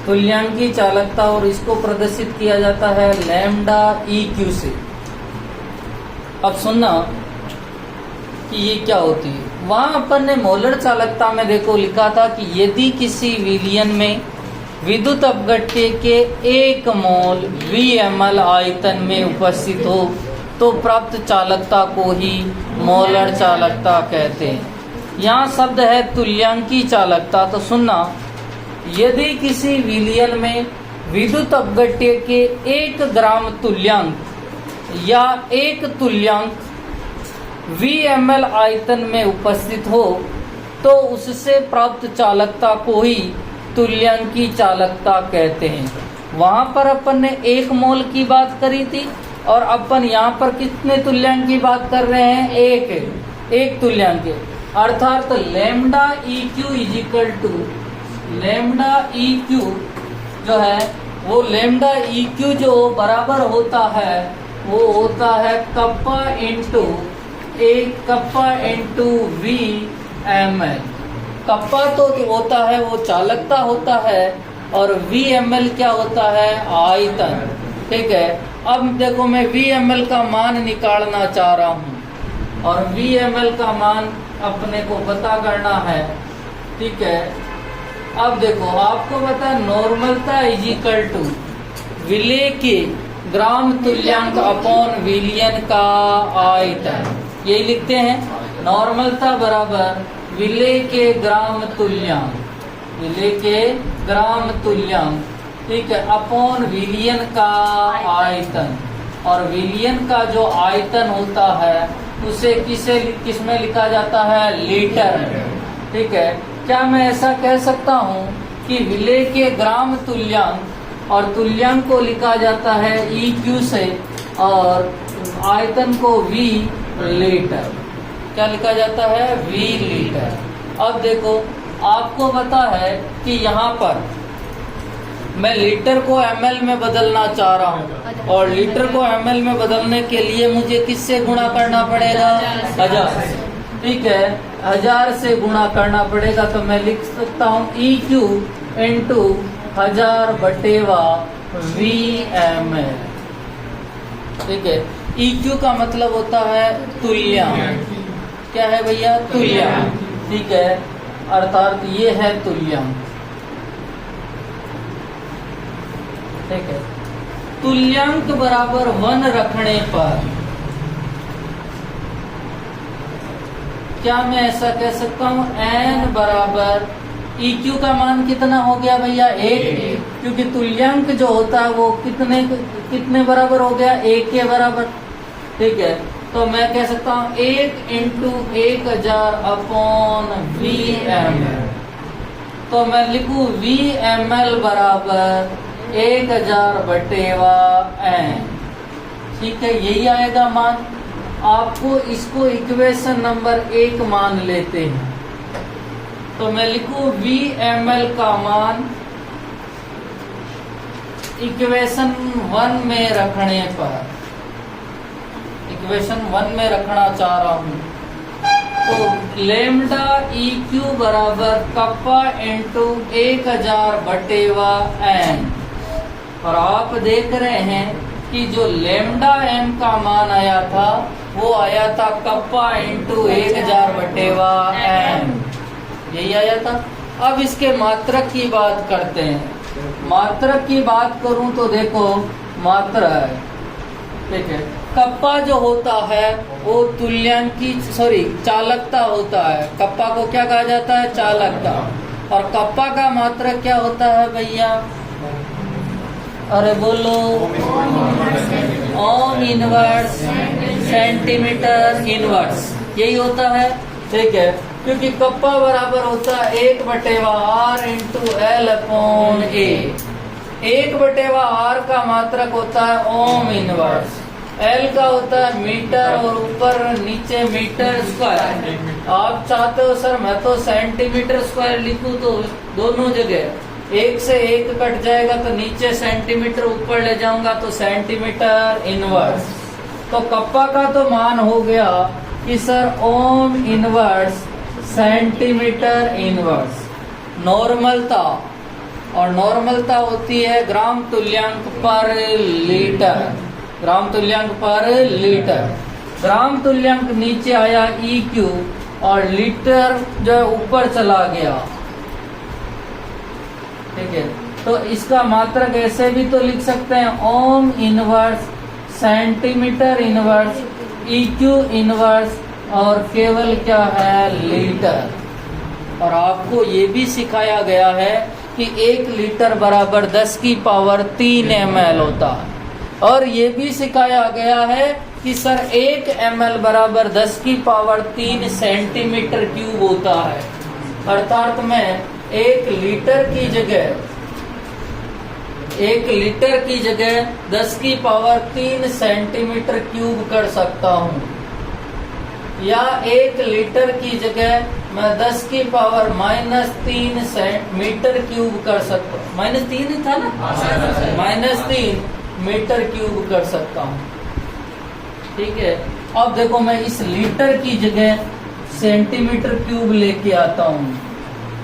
तुल्यांकी चालकता और इसको प्रदर्शित किया जाता है लैम्डा EQ से। अब सुनना कि ये क्या होती है। वहां अपन ने मोलर चालकता में देखो लिखा था कि यदि किसी विलयन में विद्युत अपघट्य के 1 मोल VmL आयतन में उपस्थित हो तो प्राप्त चालकता को ही मोलर चालकता कहते हैं। यहाँ शब्द है तुल्यांकी चालकता। तो सुनना, यदि किसी विलयन में विद्युत अपघट्य के 1 ग्राम तुल्यांक या 1 तुल्यांक VmL आयतन में उपस्थित हो तो उससे प्राप्त चालकता को ही तुल्यांकी चालकता कहते हैं। वहां पर अपन ने 1 मोल की बात करी थी और अपन यहाँ पर कितने तुल्यांक की बात कर रहे हैं? एक तुल्यांक, अर्थात lambda EQ is equal to lambda EQ जो है वो लैम्डा EQ जो बराबर होता है वो होता है कप्पा इंटू VmL। कप्पा तो होता है वो चालकता होता है और VmL क्या होता है? आयतन। ठीक है, अब देखो मैं VmL का मान निकालना चाह रहा हूँ और VmL का मान अपने को पता करना है। ठीक है, अब देखो आपको पता है नॉर्मलता इज इक्वल टू विलेय के ग्राम तुल्यांक अपॉन विलयन का आयतन। यही लिखते हैं, नॉर्मलता बराबर विलेय के ग्राम तुल्यांक, विलेय के ग्राम तुल्यांक, ठीक है, अपॉन विलयन का आयतन। और विलयन का जो आयतन होता है उसे किसमें लिखा जाता है? लीटर में। ठीक है, क्या मैं ऐसा कह सकता हूँ कि विलेय के ग्राम तुल्यांक और तुल्यांक को लिखा जाता है EQ से और आयतन को V लीटर, क्या लिखा जाता है? V litre. अब देखो आपको पता है कि यहाँ पर मैं लीटर को ml में बदलना चाह रहा हूँ और लीटर को ml में बदलने के लिए मुझे किससे गुणा करना पड़ेगा? 1000। ठीक है, 1000 से गुणा करना पड़ेगा। तो मैं लिख सकता हूँ EQ इंटू 1000 बटेवा VmL। ठीक है, EQ का मतलब होता है तुल्यांक। क्या है भैया? तुल्यांक। ठीक है, अर्थात ये है तुल्यांक। ठीक है, तुल्यांक बराबर 1 रखने पर क्या मैं ऐसा कह सकता हूँ n बराबर EQ का मान कितना हो गया भैया? 1, क्योंकि तुल्यांक जो होता है वो कितने बराबर हो गया? 1 के बराबर। ठीक है, तो मैं कह सकता हूँ 1 इंटू 1000 अपॉन VmL। तो मैं लिखूं VmL बराबर 1000 बटेवा n। ठीक है, यही आएगा मान। आपको इसको इक्वेशन नंबर 1 मान लेते हैं। तो मैं लिखूं VmL का मान इक्वेशन 1 में रखने पर, इक्वेशन 1 में रखना चाह रहा हूं तो लैम्डा EQ बराबर कप्पा इंटू 1000 बटेवा n। और आप देख रहे हैं कि जो लैम्डा m का मान आया था वो आया था कप्पा इंटू 1000 बटेवा n, यही आया था। अब इसके मात्रक की बात करते हैं। मात्रक की बात करूं तो देखो मात्रा है। ठीक है, कप्पा जो होता है वो तुल्यांकी चालकता होता है। कप्पा को क्या कहा जाता है? चालकता। और कप्पा का मात्रक क्या होता है भैया? अरे बोलो, ओम इनवर्स सेंटीमीटर इनवर्स, यही होता है। ठीक है, क्योंकि कप्पा बराबर होता है 1/r into L upon A। 1/r का मात्रक होता है ओम इनवर्स, L का होता है मीटर और ऊपर नीचे मीटर स्क्वायर। आप चाहते हो सर मैं तो सेंटीमीटर स्क्वायर लिखूं तो दोनों जगह 1 से 1 कट जाएगा तो नीचे सेंटीमीटर ऊपर ले जाऊंगा तो सेंटीमीटर इनवर्स। तो कप्पा का तो मान हो गया कि sir ohm inverse centimetre inverse. नॉर्मलता और नॉर्मलता होती है ग्राम तुल्यांक पर लीटर। ग्राम तुल्यांक पर लीटर। ग्राम तुल्यांक नीचे आया EQ और लीटर जो ऊपर चला गया। ठीक है, तो इसका मात्रक ऐसे भी तो लिख सकते हैं, ओम inverse, centimetre inverse, EQ inverse और केवल क्या है, लीटर। और आपको ये भी सिखाया गया है कि 1 लीटर बराबर 10 की पावर 3 ml होता है। और ये भी सिखाया गया है कि सर 1 ml बराबर 10 की पावर 3 सेंटीमीटर क्यूब होता है। अर्थात मैं 1 लीटर की जगह 10 की पावर 3 सेंटीमीटर क्यूब कर सकता हूँ, या 1 लीटर की जगह मैं 10 की पावर -3 मीटर क्यूब कर सकता हूँ। -3 ही था ना, -3 मीटर क्यूब कर सकता हूँ। ठीक है, अब देखो मैं इस लीटर की जगह सेंटीमीटर क्यूब लेके आता हूँ,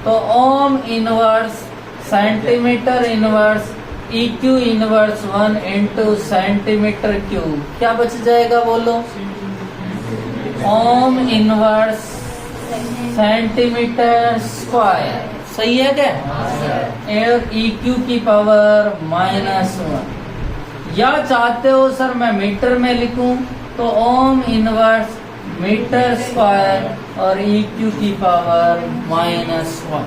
तो ओम inverse centimetre inverse EQ inverse 1 into centimetre cube, क्या बच जाएगा बोलो, ओम इनवर्स सेंटीमीटर स्क्वायर। सही है क्या? और EQ की पावर -1। या चाहते हो सर मैं मीटर में लिखूं, तो ओम इनवर्स मीटर स्क्वायर और EQ की पावर -1।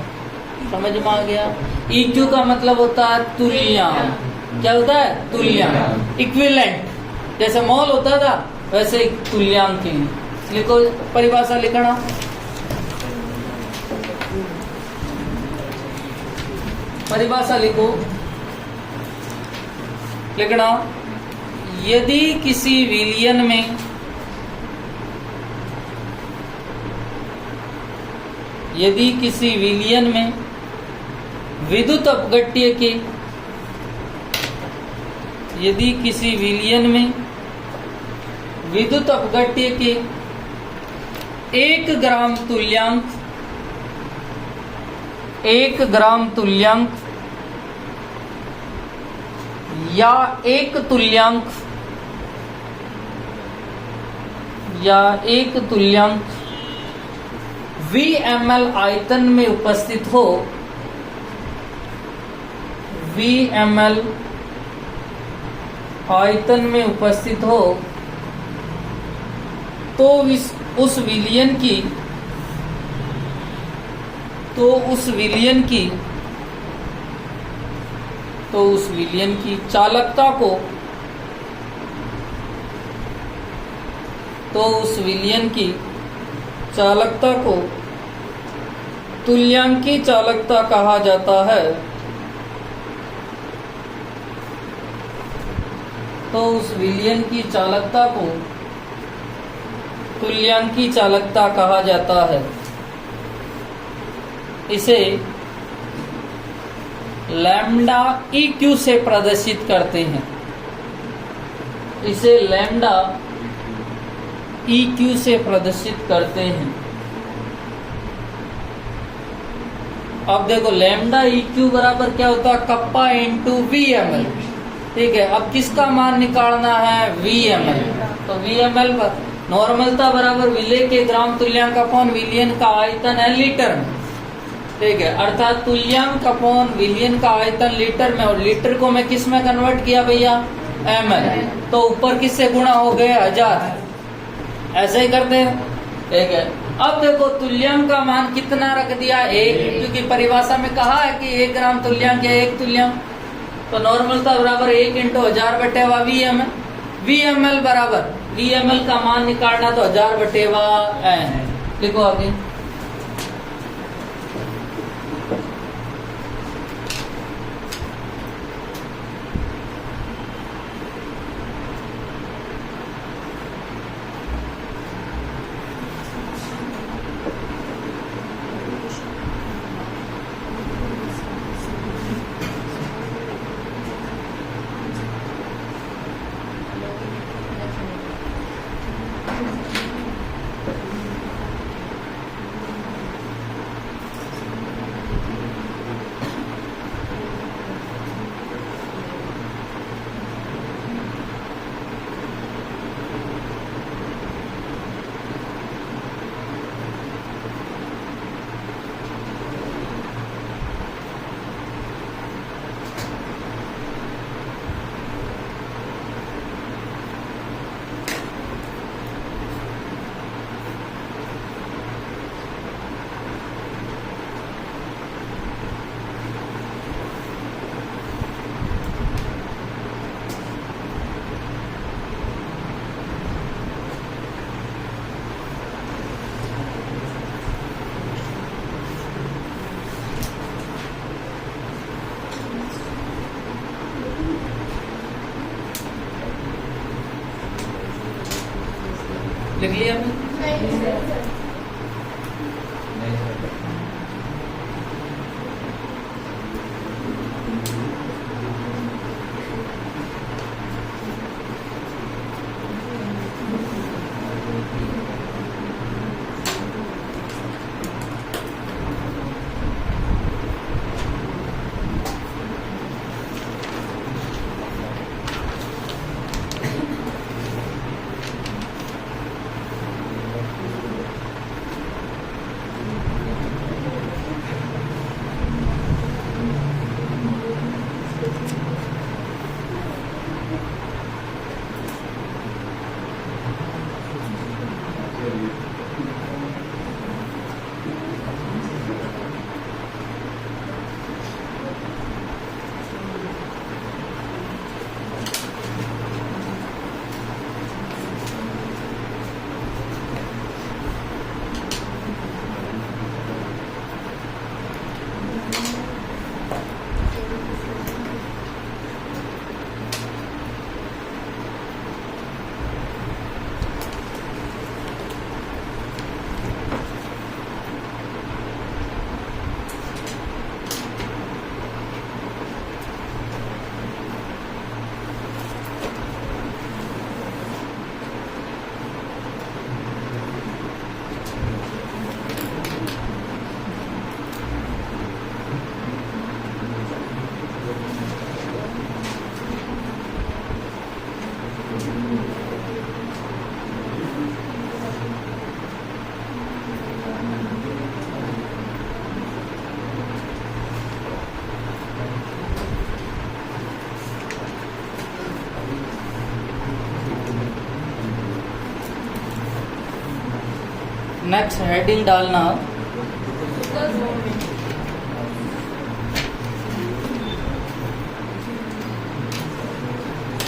समझ में आ गया? EQ का मतलब होता है तुल्यांक। क्या होता है? तुल्यांक, इक्विवेलेंट। जैसे मोल होता था वैसे तुल्यांक की लिखो, परिभाषा लिखना। परिभाषा लिखो, लिखना, यदि किसी विलयन में विद्युत अपघट्य के 1 ग्राम तुल्यांक या 1 तुल्यांक VML आयतन में उपस्थित हो, VML आयतन में उपस्थित हो, तो उस विलयन की चालकता को तुल्यांकी चालकता कहा जाता है। तो उस विलयन की चालकता को तुल्यांकी चालकता कहा जाता है। इसे लैम्डा EQ से प्रदर्शित करते हैं। इसे लैम्डा EQ से प्रदर्शित करते हैं। अब देखो लैम्डा EQ बराबर क्या होता है, कप्पा इंटू VML। ठीक है, अब किसका मान निकालना है, VML। तो VML नॉर्मलता बराबर विलय के ग्राम तुल्यांक अपॉन विलयन का आयतन है लीटर में। ठीक है, अर्थात तुल्यांक अपॉन विलयन का आयतन लीटर में, और लीटर को मैं किस में कन्वर्ट किया भैया, ml। तो ऊपर किससे गुणा हो गए, 1000। ऐसे ही करते हैं। ठीक है, अब देखो तुल्यांक का मान कितना रख दिया, 1, क्योंकि परिभाषा में कहा है कि 1 ग्राम तुल्यांक या 1 तुल्यांक। तो नॉर्मलता बराबर 1 इंटू 1000/VML। VML बराबर, VML का मान निकालना तो 1000/n। लिखो आगे। लिख लिया नेक्स्ट हेडिंग डालना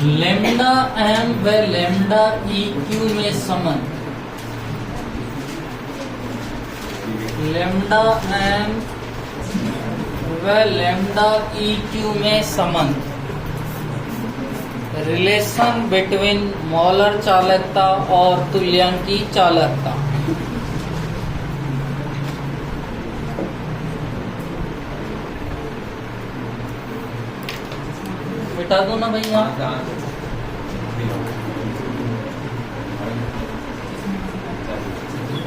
लेमडा एम व लेमडा ई क्यू में संबंध। लेमडा एम व लेमडा ई क्यू में संबंध। रिलेशन बिटवीन मॉलर चालकता और तुल्यांकी चालकता। मिटा दो ना भैया।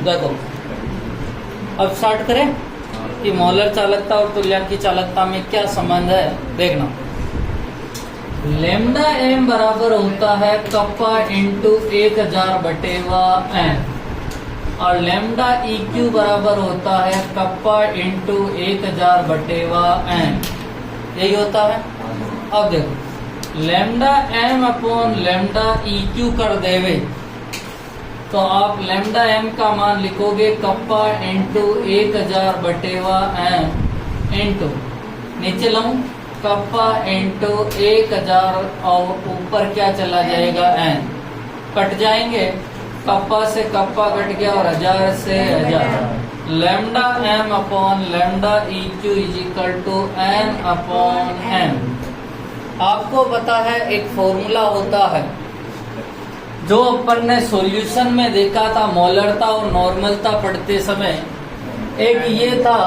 देखो अब स्टार्ट करें कि मॉलर चालकता और तुल्यांकी चालकता में क्या संबंध है। देखना लेमडा एम बराबर होता है कप्पा इंटू 1000 बटेवा एन और लेमडा ई क्यू बराबर होता है कप्पा इंटू 1000 बटेवा एन। यही होता है। अब देखो lambda M upon lambda E Q कर देवे तो आप लेमडा एम का मान लिखोगे कप्पा इंटू 1000 बटेवा एम इंटू नीचे लाऊं कप्पा इंटू 1000 और ऊपर क्या चला जाएगा एन। कट जाएंगे, कप्पा से कप्पा कट गया और 1000 से 1000। Lambda M upon lambda E Q is equal to N upon M. आपको पता है एक फॉर्मूला होता है जो अपन ने सॉल्यूशन में देखा था मॉलरता और नॉर्मलता पढ़ते समय। एक ये था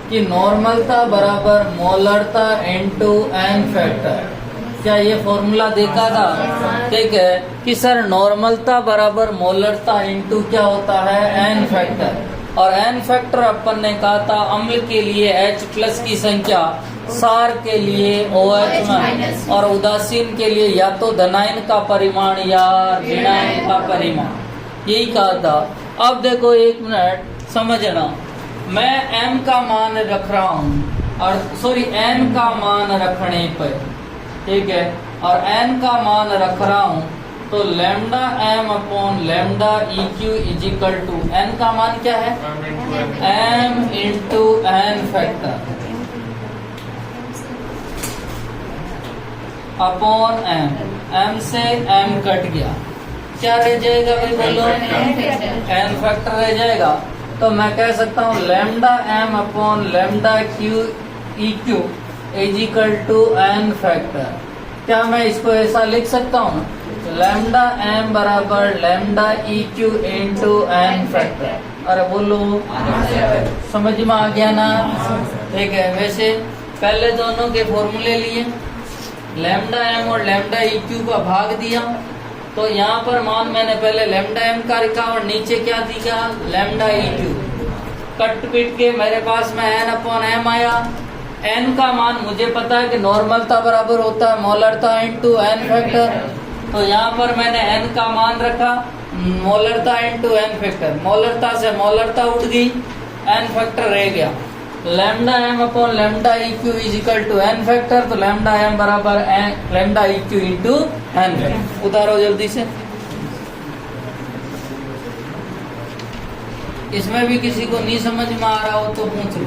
कि नॉर्मलता बराबर मॉलरता इनटू एन फैक्टर। क्या ये फॉर्मूला देखा था? ठीक है कि सर नॉर्मलता बराबर मॉलरता इनटू क्या होता है एन फैक्टर। और एन फैक्टर अपन ने कहा था अम्ल के लिए H प्लस की संख्या, सार के लिए OH में और उदासीन के लिए या तो धनायन का परिमाण या ऋणायन का परिमाण। यही कहा था। अब देखो एक मिनट समझना, मैं m का मान रख रहा हूँ और सॉरी n का मान रखने पर, ठीक है, और n का मान रख रहा हूँ तो lambda m upon lambda E Q is equal to n का मान क्या है m into N factor upon m से m कट गया, क्या रह जाएगा भाई बोलो? n फैक्टर रह जाएगा। तो मैं कह सकता हूँ lambda m upon lambda Q E Q is equal to N factor. क्या मैं इसको ऐसा लिख सकता हूँ? लैम्डा एम बराबर lambda E Q into N factor. अरे बोलो, समझ में आ गया ना? ठीक है। वैसे पहले दोनों के फॉर्मूले लिए, लैम्डा एम और लैम्डा ई क्यू का भाग दिया, तो यहाँ पर मान मैंने पहले लैम्डा एम का लिखा और नीचे क्या दिया, लैम्डा ई क्यू। कट पिट के मेरे पास में एन अपॉन एम आया। एन का मान मुझे पता है कि नॉर्मलता बराबर होता है मोलरता इंटू एन फैक्टर, तो यहाँ पर मैंने एन का मान रखा मोलरता इंटू एन फैक्टर। मोलरता से मोलरता उठ गई, एन फैक्टर रह गया। Lambda M upon lambda E Q is equal to N factor, तो लैम्डा एम बराबर lambda E Q into N factor. उतारो जल्दी से। इसमें भी किसी को नहीं समझ में आ रहा हो तो पूछ लो।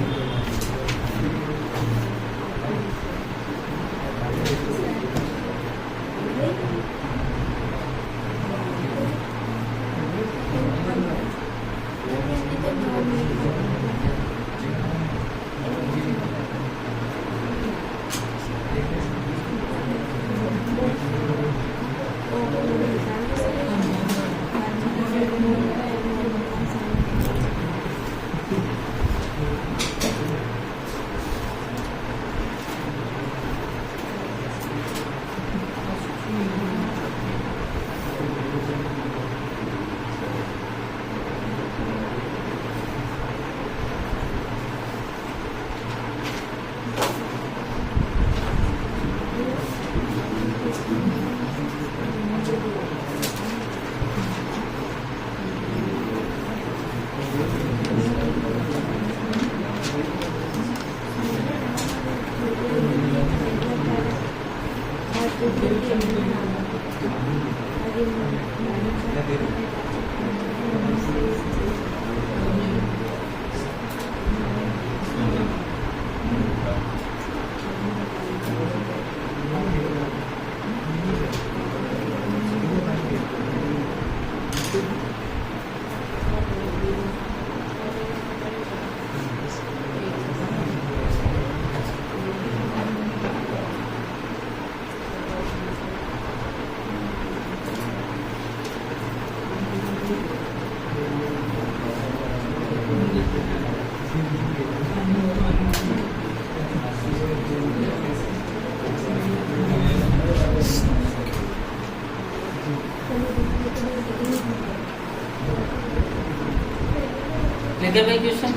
लिखे भाई क्वेश्चन।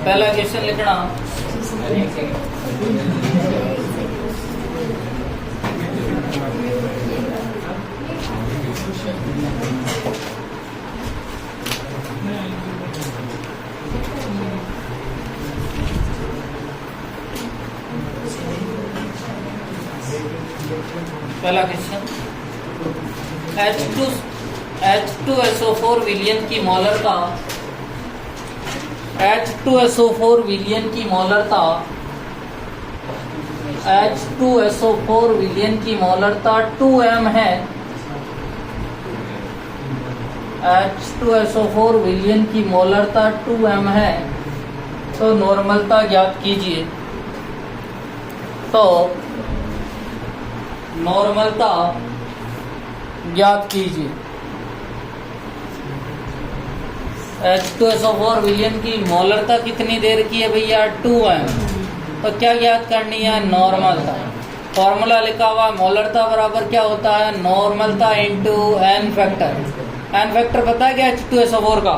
पहला क्वेश्चन लिखना, पहला क्वेश्चन, H2SO4 विलयन की मॉलरता, H2SO4 विलयन की मॉलरता, H2SO4 विलयन की मॉलरता 2m है। H2SO4 विलयन की मॉलरता 2m है, तो नॉर्मलता ज्ञात कीजिए। तो नॉर्मलता ज्ञात कीजिए। H2SO4 विलयन की मॉलरता कितनी देर की है भैया, 2m। तो क्या ज्ञात करनी है, नॉर्मलता। फॉर्मूला लिखा हुआ मॉलरता बराबर क्या होता है, नॉर्मलता into N factor. N factor पता है क्या H2SO4 का?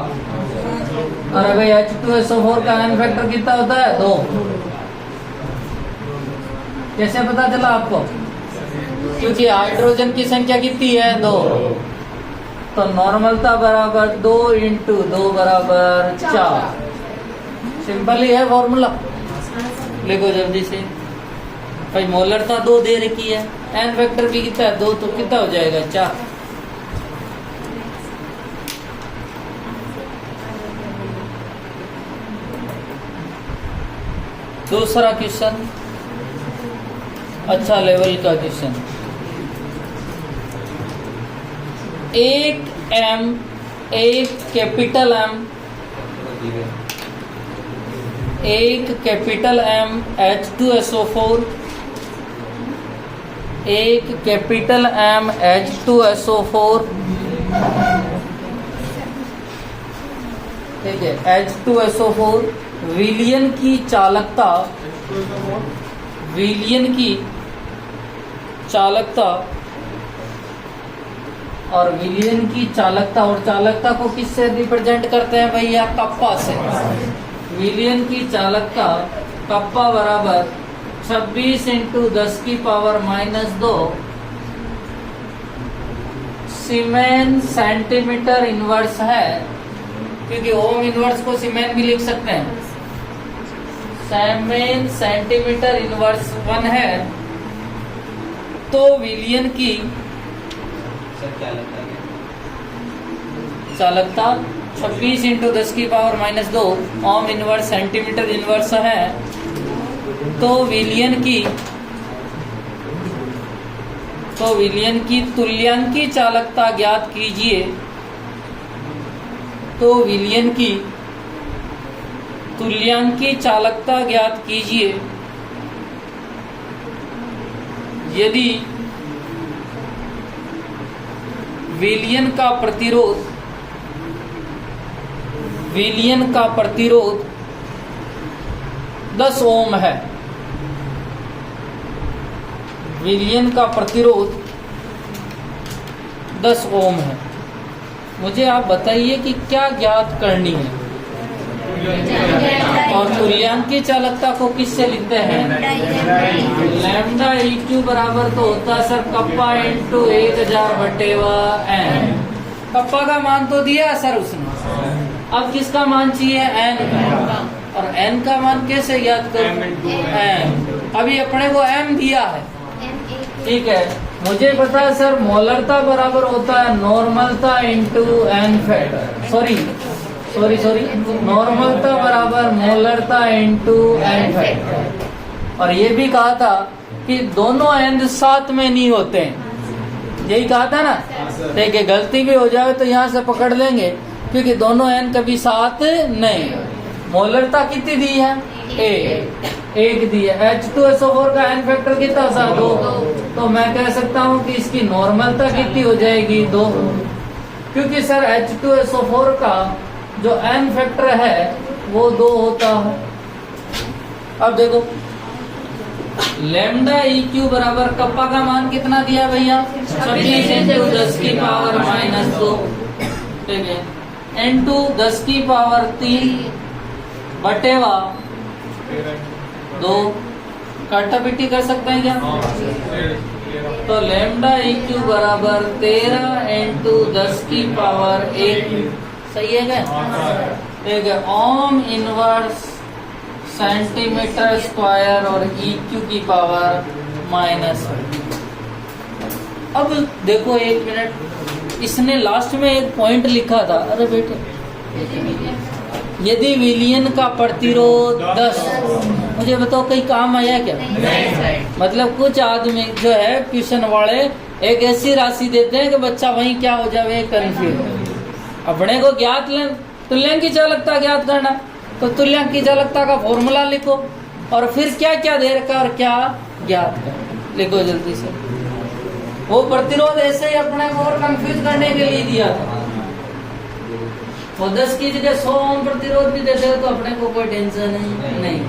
अरे भाई H2SO4 का एन फैक्टर कितना होता है, 2। कैसे पता चला आपको? क्योंकि हाइड्रोजन की संख्या कितनी है, 2। तो नॉर्मलता बराबर 2 इंटू 2 बराबर 4। सिंपल ही है फॉर्मूला, लिखो जल्दी से। भाई मोलरता 2 दे रखी है, एन फैक्टर भी कितना है, 2, तो कितना हो जाएगा, 4। दूसरा क्वेश्चन, अच्छा लेवल का क्वेश्चन। एक कैपिटल M एक कैपिटल M H2SO4, एक कैपिटल M H2SO4, ठीक है, H2SO4, विलयन की चालकता, विलयन की चालकता और विलयन की चालकता, और चालकता को किससे रिप्रेजेंट करते हैं भैया? कप्पा से। विलयन की चालकता कप्पा बराबर 26 × 10⁻² सीमेन सेंटीमीटर इनवर्स है, क्योंकि ओम इनवर्स को सीमेन भी लिख सकते हैं। सीमेन सेंटीमीटर इनवर्स 1 है, तो विलयन की चालकता 26 × 10⁻² ओम इनवर्स सेंटीमीटर इनवर्स है, तो विलयन की तुल्यांकी चालकता ज्ञात कीजिए। तो विलयन की तुल्यांकी चालकता ज्ञात कीजिए यदि विलयन का प्रतिरोध 10 ओम है। विलयन का प्रतिरोध 10 ओम है। मुझे आप बताइए कि क्या ज्ञात करनी है, और तुल्यांकी चालकता को किससे लिखते हैं? लैम्डा EQ बराबर तो होता है सर कप्पा × 1000/N। कप्पा का मान तो दिया सर उसने, अब किसका मान चाहिए? N का। और N का मान कैसे ज्ञात करूं? M। अभी अपने को M दिया है, ठीक है। मुझे पता है सर मोलरता बराबर होता है नॉर्मलता × N फैक्टर, सॉरी नॉर्मलता बराबर मोलरता × N फैक्टर। और ये भी कहा था कि दोनों एंड साथ में नहीं होते हैं, यही कहा था ना। ठीक है, गलती भी हो जाए तो यहाँ से पकड़ लेंगे, क्योंकि दोनों एंड कभी साथ नहीं। मोलरता कितनी दी है? एक दी है। H2SO4 का एन फैक्टर कितना था? 2। तो मैं कह सकता हूँ कि इसकी नॉर्मलता कितनी हो जाएगी? 2, क्योंकि सर H2SO4 का जो एन फैक्टर है वो 2 होता है। अब देखो लैम्डा EQ बराबर कप्पा का मान कितना दिया भैया? 26 × 10⁻², ठीक है, × 10⁻³ 2। काटापिटी कर सकते हैं क्या? तो लैम्डा EQ बराबर 13 × 10⁻⁴ सही है क्या? ठीक है, ओम इनवर्स सेंटीमीटर स्क्वायर और EQ की पावर -1। अब देखो एक मिनट, इसने लास्ट में एक पॉइंट लिखा था। अरे बेटे, यदि विलयन का प्रतिरोध 10, मुझे बताओ कहीं काम आया क्या? मतलब कुछ आदमी जो है ट्यूशन वाले एक ऐसी राशि देते हैं कि बच्चा वहीं क्या हो जाए, कंफ्यूज। अपने को ज्ञात तुल्यांकी चालकता ज्ञात करना, तो तुल्यांकी चालकता का फॉर्मूला लिखो और फिर क्या क्या दे रखा और क्या ज्ञात कर लिखो जल्दी से। वो प्रतिरोध ऐसे ही अपने को और कंफ्यूज करने के लिए दिया था। वो 10 की जगह 100 ओम प्रतिरोध भी देते तो अपने को कोई टेंशन नहीं।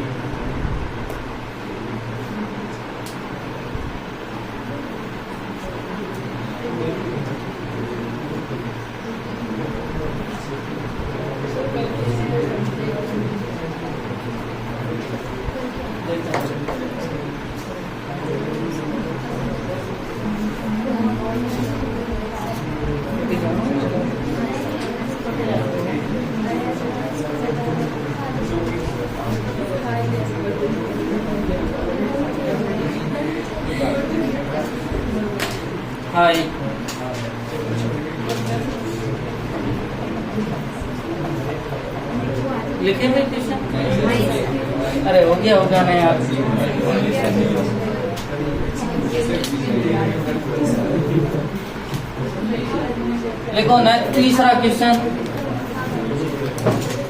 हाय, लिखे में क्वेश्चन? अरे हो गया नहीं यार। देखो ना तीसरा क्वेश्चन,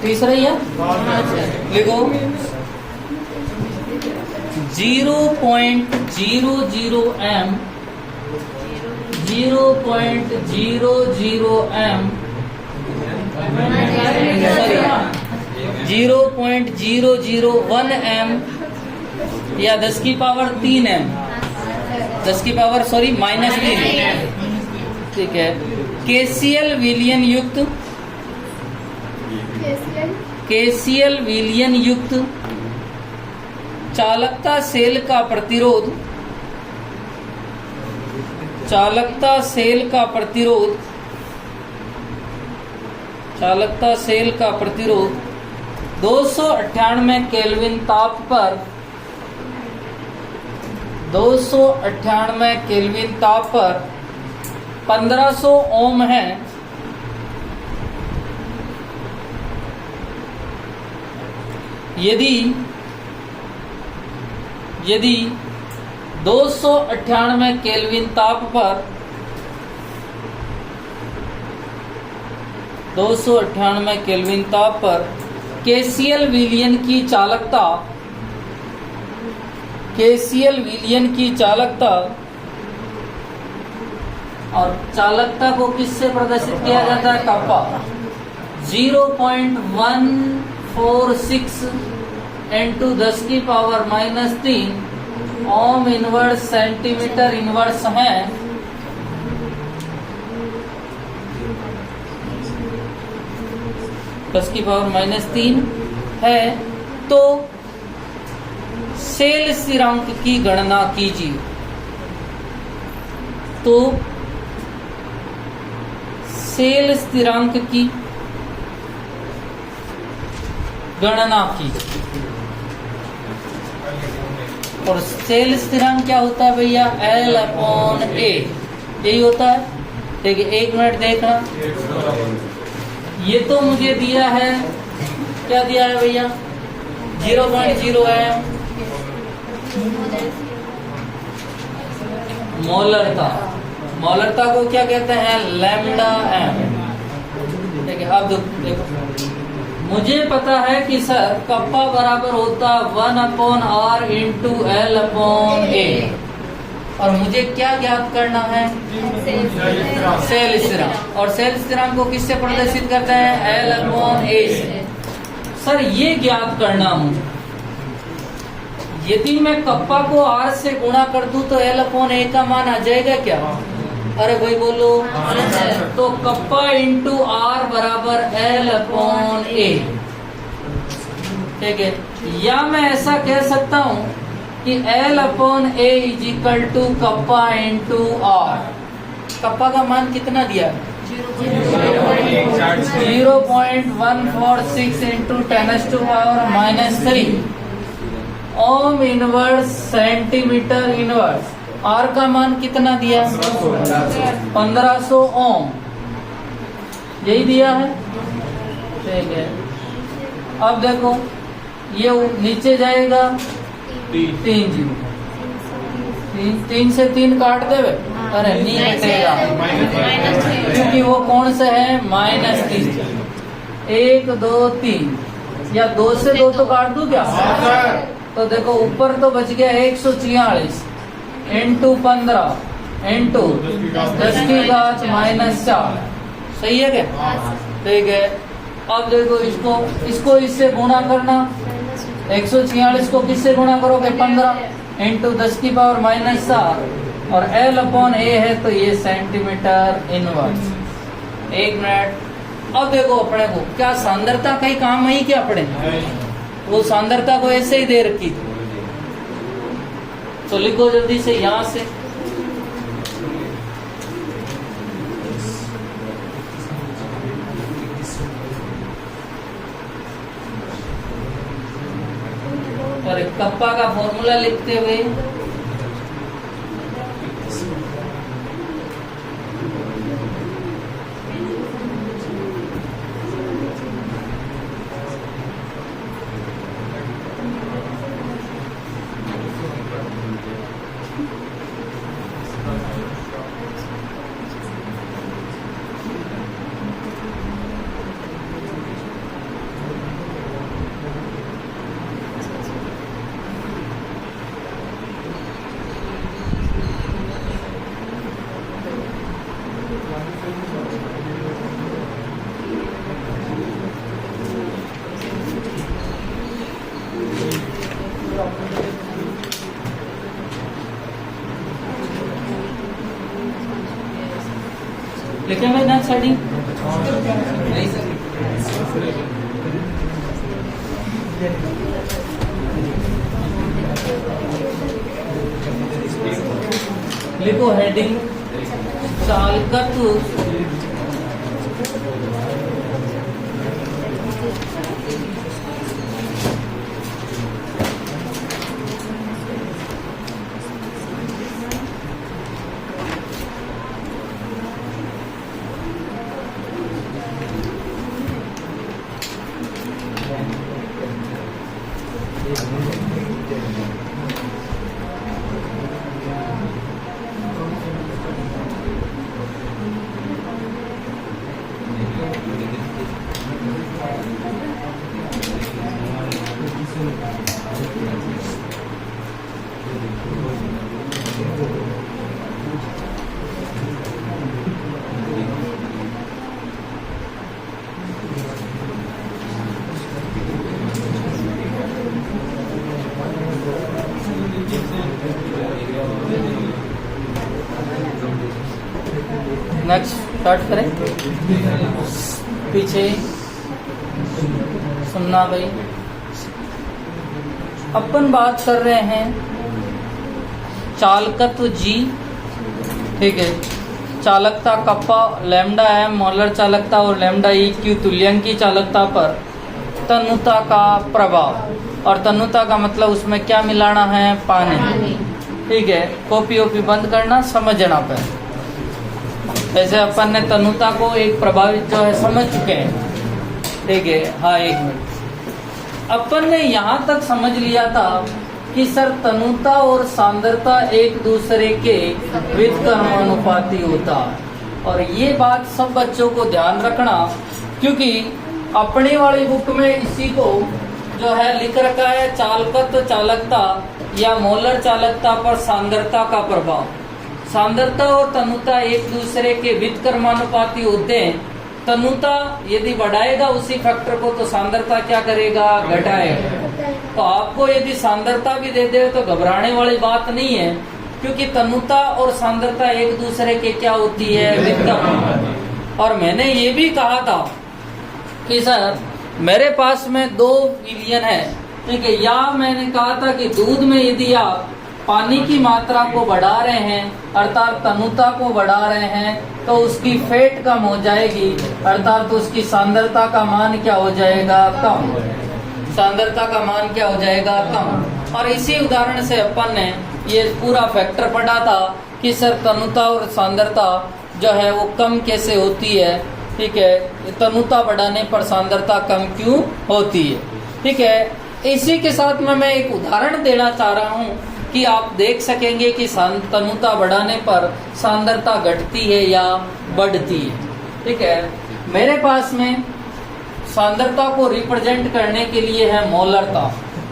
तीसरा ही है, लिखो 0.00 m 0.00 m 0.001 m या 10 की पावर 3 m, 10 की पावर सॉरी -3, ठीक है। KCl विलयन युक्त, KCl विलयन युक्त चालकता सेल का प्रतिरोध, चालकता सेल का प्रतिरोध, चालकता सेल का प्रतिरोध 298 केल्विन ताप पर, 298 केल्विन ताप पर 1500 ओम है। यदि 298 केल्विन ताप पर 298 केल्विन ताप पर KCl विलयन की चालकता, KCl विलयन की चालकता, और चालकता को किससे प्रदर्शित किया जाता है? कप्पा 0.146 इंटू 10 की पावर -3 ओम इनवर्स सेंटीमीटर इनवर्स है। दस की पावर -3 है। तो सेल स्थिरांक की गणना कीजिए। तो सेल स्थिरांक की गणना कीजिए। और सेल स्थिरांक क्या होता है भैया? L/A, यही होता है। देखिए 1 मिनट देखना, ये तो मुझे दिया है, क्या दिया है भैया? 0.0 है मोलरता। मोलरता को क्या कहते हैं? Lambda m। देखिए अब देखो, मुझे पता है कि सर कप्पा बराबर होता 1/r इंटू L/A, और मुझे क्या ज्ञात करना है? सेल स्थिरांक। और सेल स्थिरांक को किससे प्रदर्शित करते हैं? L/A से। सर ये ज्ञात करना मुझे, यदि मैं कप्पा को r से गुणा कर दूं तो L/A का मान आ जाएगा क्या? अरे भाई बोलो। तो कप्पा इंटू r बराबर L/A, ठीक है। या मैं ऐसा कह सकता हूं कि L/A is equal to kappa into r। Kappa का मान कितना दिया? 0.146 इंटू 10⁻³ ohm inverse centimetre inverse. R का मान कितना दिया? 1500 ओम, यही दिया है, ठीक है। अब देखो ये नीचे जाएगा 3 से 3 काट देवे, अरे नहीं कटेगा क्योंकि वो कौन से है? -3। 1 2 3 या 2 से 2 तो काट दूं क्या? तो देखो ऊपर तो बच गया 146 इंटू 15 इंटू 10 की घात -4, सही है क्या? ठीक है। अब देखो इसको इससे गुणा करना, 146 को किससे गुणा करोगे? 15 इंटू 10 की पावर -4, और L/A है तो ये सेंटीमीटर इनवर्स। 1 मिनट। अब देखो अपने को क्या सांद्रता का ही काम है क्या? अपने वो सांद्रता को ऐसे ही दे रखी थी, तो लिखो जल्दी से यहां से। और कप्पा का फॉर्मूला लिखते हुए लिखे भाई नेक्स्ट हेडिंग। लिखो हेडिंग चालकत्व नेक्स्ट स्टार्ट करें। पीछे सुनना भाई। अपन बात कर रहे हैं चालकत्व जी, ठीक है। चालकता कप्पा लैम्डा एम मोलर चालकता और लैम्डा ई क्यू तुल्यंकी चालकता पर तन्यता का प्रभाव। और तन्यता का मतलब उसमें क्या मिलाना है? पानी, ठीक है। कॉपी ओपी बंद करना, समझना पे। ऐसे अपन ने तन्यता को एक प्रभावित जो है समझ चुके हैं, ठीक है। हाँ, एक मिनट। अपन ने यहाँ तक समझ लिया था कि सर तन्यता और सांद्रता एक दूसरे के व्युत्क्रमानुपाती होता है। और ये बात सब बच्चों को ध्यान रखना, क्योंकि अपनी वाली बुक में इसी को जो है लिख रखा है चालकत्व चालकता या मोलर चालकता पर सांद्रता का प्रभाव। सांद्रता और तन्यता एक दूसरे के व्युत्क्रमानुपाती होते हैं। तन्यता यदि बढ़ाएगा उसी फैक्टर को तो सांद्रता क्या करेगा? घटाएगा। तो आपको यदि सांद्रता भी दे दे तो घबराने वाली बात नहीं है, क्योंकि तन्यता और सांद्रता एक दूसरे के क्या होती है? व्युत्क्रमानुपाती। और मैंने ये भी कहा था कि सर मेरे पास में दो विलयन है, ठीक है। या मैंने कहा था कि दूध में यदि आप पानी की मात्रा को बढ़ा रहे हैं, अर्थात तन्यता को बढ़ा रहे हैं, तो उसकी फैट कम हो जाएगी, अर्थात उसकी सांद्रता का मान क्या हो जाएगा? कम। सांद्रता का मान क्या हो जाएगा? कम। और इसी उदाहरण से अपन ने ये पूरा फैक्टर पढ़ा था कि सर तन्यता और सांद्रता जो है वो कम कैसे होती है, ठीक है। तन्यता बढ़ाने पर सांद्रता कम क्यों होती है, ठीक है। इसी के साथ में मैं एक उदाहरण देना चाह रहा हूँ कि आप देख सकेंगे कि तन्यता बढ़ाने पर सांद्रता घटती है या बढ़ती है, ठीक है। मेरे पास में सांद्रता को रिप्रेजेंट करने के लिए है मोलरता,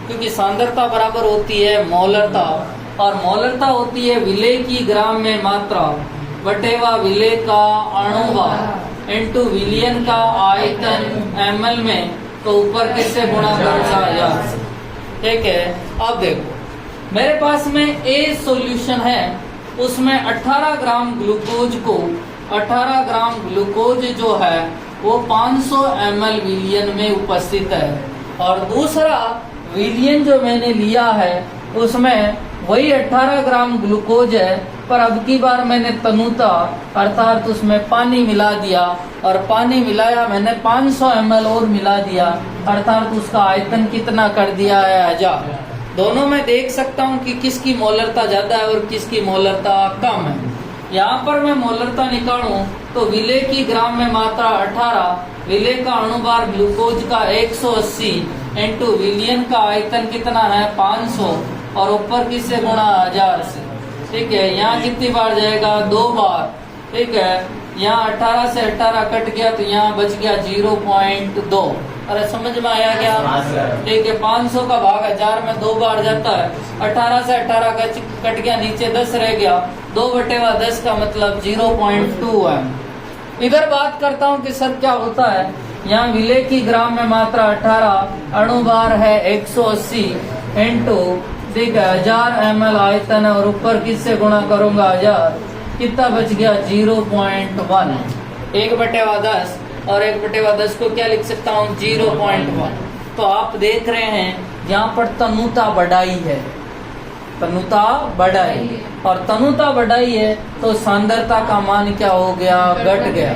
क्योंकि सांद्रता बराबर होती है मोलरता, और मोलरता होती है विलेय की ग्राम में मात्रा बटेवा विलेय का अणुभार इनटू विलियन का आयतन ml में, तो ऊपर किससे गुणा करना या, ठीक है। अब देखो मेरे पास में A सॉल्यूशन है, उसमें 18 ग्राम ग्लूकोज को 18 ग्राम ग्लूकोज जो है वो 500 ml विलियन में उपस्थित है। और दूसरा विलियन जो मैंने लिया है उसमें वही 18 ग्राम ग्लूकोज है, पर अब की बार मैंने तन्यता अर्थात उसमें पानी मिला दिया, और पानी मिलाया मैंने 500 ml और मिला दिया, अर्थात उसका आयतन कितना कर दिया है? 1000। दोनों में देख सकता हूँ कि किसकी मोलरता ज्यादा है और किसकी मोलरता कम है। यहाँ पर मैं मोलरता निकालूं तो विलेय की ग्राम में मात्रा 18, विलेय का अणुभार ग्लूकोज का 180 इंटू विलियन का आयतन कितना है? 500, और ऊपर किससे गुणा? 1000 से, ठीक है। यहाँ कितनी बार जाएगा? 2 बार, ठीक है। यहाँ 18 से 18 कट गया तो यहाँ बच गया 0.2। अरे समझ में आया क्या? ठीक है, 500 का भाग 1000 में 2 बार जाता है। 18 से 18 कट गया, नीचे 10 रह गया, 2/10 का मतलब 0.2 है। इधर बात करता हूँ कि सर क्या होता है। यहाँ विलेय की ग्राम में मात्रा 18, अणुभार है 180 इंटू, ठीक है, 1000 ml आयतन है और ऊपर किससे गुणा करूंगा 1000, कितना बच गया 0.1। 1/10 और 1/10 को क्या लिख सकता हूँ 0.1। तो आप देख रहे हैं यहाँ पर तनुता बढ़ाई है, तनुता बढ़ाई, और तनुता बढ़ाई है तो सांद्रता का मान क्या हो गया, घट गया।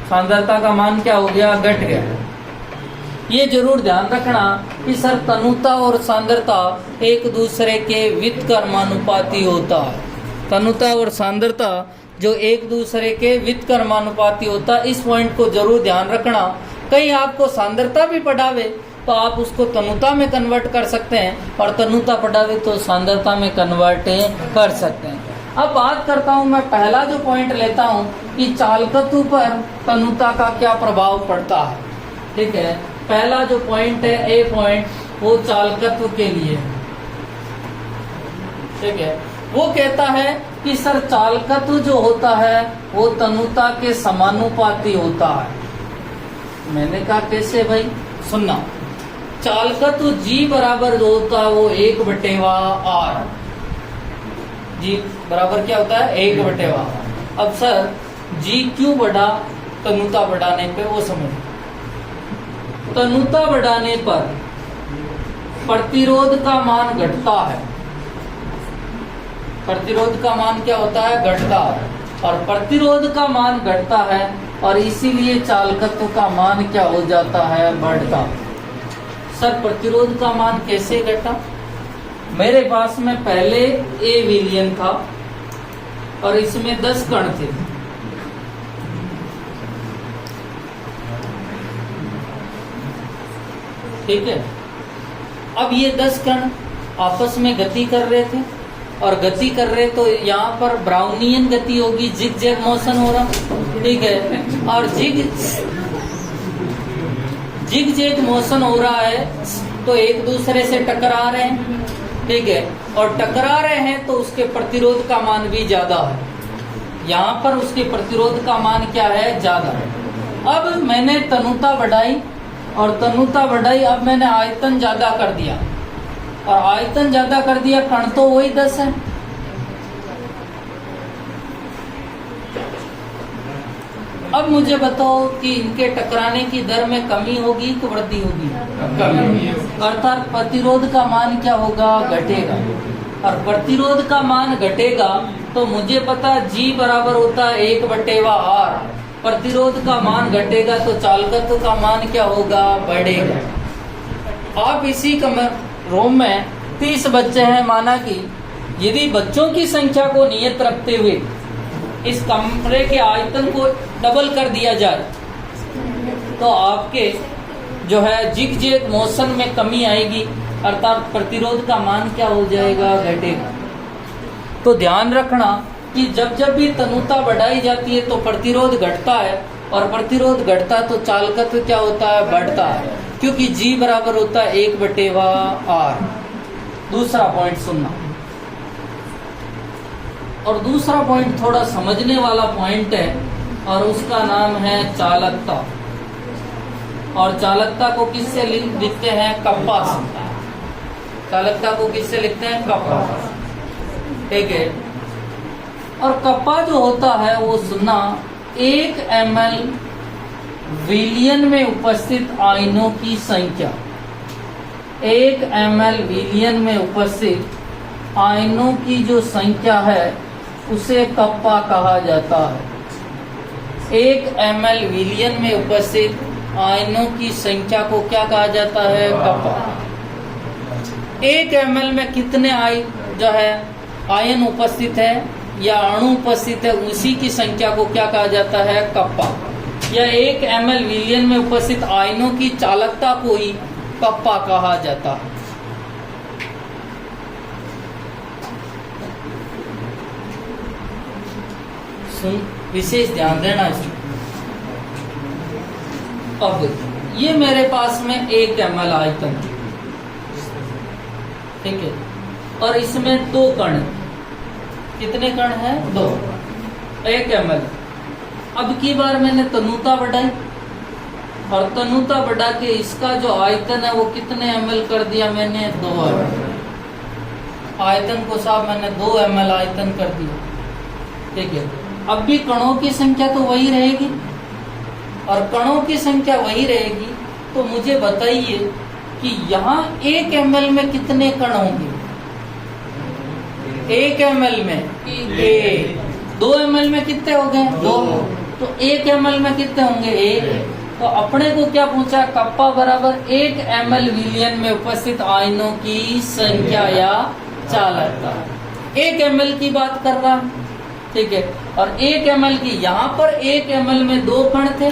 सांद्रता का मान क्या हो गया, घट गया। ये जरूर ध्यान रखना कि सर तनुता और सांद्रता एक दूसरे के व्युत्क्रमानुपाती होता है। तनुता और सांद्रता जो एक दूसरे के व्युत्क्रमानुपाती होता है, इस पॉइंट को जरूर ध्यान रखना। कहीं आपको सांद्रता भी पढ़ावे तो आप उसको तनुता में कन्वर्ट कर सकते हैं, और तनुता पढ़ावे तो सांद्रता में कन्वर्ट कर सकते हैं। अब बात करता हूं, मैं पहला जो पॉइंट लेता हूं कि चालकत्व पर तनुता का क्या प्रभाव पड़ता है। ठीक है, पहला जो पॉइंट है, ए पॉइंट, वो चालकत्व के लिए। ठीक है, वो कहता है कि सर चालकत्व जो होता है वो तनुता के समानुपाती होता है। मैंने कहा कैसे भाई, सुनना। चालकत्व G बराबर जो होता है वो 1/r। G बराबर क्या होता है, 1/r। अब सर G क्यों बढ़ा तनुता बढ़ाने पे, वो समझ। तनुता बढ़ाने पर प्रतिरोध का मान घटता है। प्रतिरोध का मान क्या होता है, घटता है, और प्रतिरोध का मान घटता है और इसीलिए चालकत्व का मान क्या हो जाता है, बढ़ता। सर प्रतिरोध का मान कैसे घटा? मेरे पास में पहले ए विलियन था और इसमें 10 कण थे। ठीक है, अब ये 10 कण आपस में गति कर रहे थे, और गति कर रहे तो यहाँ पर ब्राउनियन गति होगी, जिग जैग मोशन हो रहा। ठीक है, और जिग जैग मोशन हो रहा है तो एक दूसरे से टकरा रहे हैं। ठीक है, और टकरा रहे हैं तो उसके प्रतिरोध का मान भी ज्यादा है। यहाँ पर उसके प्रतिरोध का मान क्या है, ज्यादा है। अब मैंने तनुता बढ़ाई और तनुता बढ़ाई, अब मैंने आयतन ज्यादा कर दिया, और आयतन ज्यादा कर दिया, कण तो वही 10 है। अब मुझे बताओ कि इनके टकराने की दर में कमी होगी कि वृद्धि होगी, कमी। अर्थात प्रतिरोध का मान क्या होगा, घटेगा, और प्रतिरोध का मान घटेगा तो मुझे पता G बराबर होता है 1/r। प्रतिरोध का मान घटेगा तो चालकत्व का मान क्या होगा, बढ़ेगा। आप इसी रोम में 30 बच्चे हैं, माना कि यदि बच्चों की संख्या को नियत रखते हुए इस कमरे के आयतन को डबल कर दिया जाए तो आपके जो है जिग जैग मोशन में कमी आएगी, अर्थात प्रतिरोध का मान क्या हो जाएगा, घटेगा। तो ध्यान रखना कि जब जब भी तनुता बढ़ाई जाती है तो प्रतिरोध घटता है, और प्रतिरोध घटता है तो चालकत्व क्या होता है, बढ़ता है, क्योंकि G बराबर होता है 1/r। दूसरा पॉइंट सुनना, और दूसरा पॉइंट थोड़ा समझने वाला पॉइंट है, और उसका नाम है चालकता। और चालकता को किससे लिखते हैं, कप्पा से। चालकता को किससे लिखते हैं, कप्पा। ठीक है, और कप्पा जो होता है वो सुनना, 1 ml विलियन में उपस्थित आयनों की संख्या, 1 ml विलियन में उपस्थित आयनों की जो संख्या है उसे कप्पा कहा जाता है। 1 ml विलियन में उपस्थित आयनों की संख्या को क्या कहा जाता है, कप्पा। 1 ml में कितने आयन उपस्थित है या अणु उपस्थित है, उसी की संख्या को क्या कहा जाता है, कप्पा। या 1 ml विलियन में उपस्थित आयनों की चालकता को ही कप्पा कहा जाता है। विशेष ध्यान देना इसमें। अब ये मेरे पास में 1 ml आयतन, ठीक है, और इसमें 2 कण, कितने कण हैं? 2, 1 ml। अब की बार मैंने तनुता बढ़ाई और तनुता बढ़ा के इसका जो आयतन है वो कितने ml कर दिया मैंने? 2 ml। आयतन को साहब मैंने 2 ml आयतन कर दिया, ठीक है। अब भी कणों की संख्या तो वही रहेगी, और कणों की संख्या वही रहेगी, तो मुझे बताइए कि यहाँ 1 ml में कितने कण होंगे? 1 ml में 1, 2 ml में कितने हो गए? 2, तो 1 ml में कितने होंगे? 1। तो अपने को क्या पूछा? कप्पा बराबर 1 ml विलयन में उपस्थित आयनों की संख्या या चालकता। 1 ml की बात कर रहा, ठीक है, और 1 ml की, यहाँ पर 1 ml में 2 कण थे,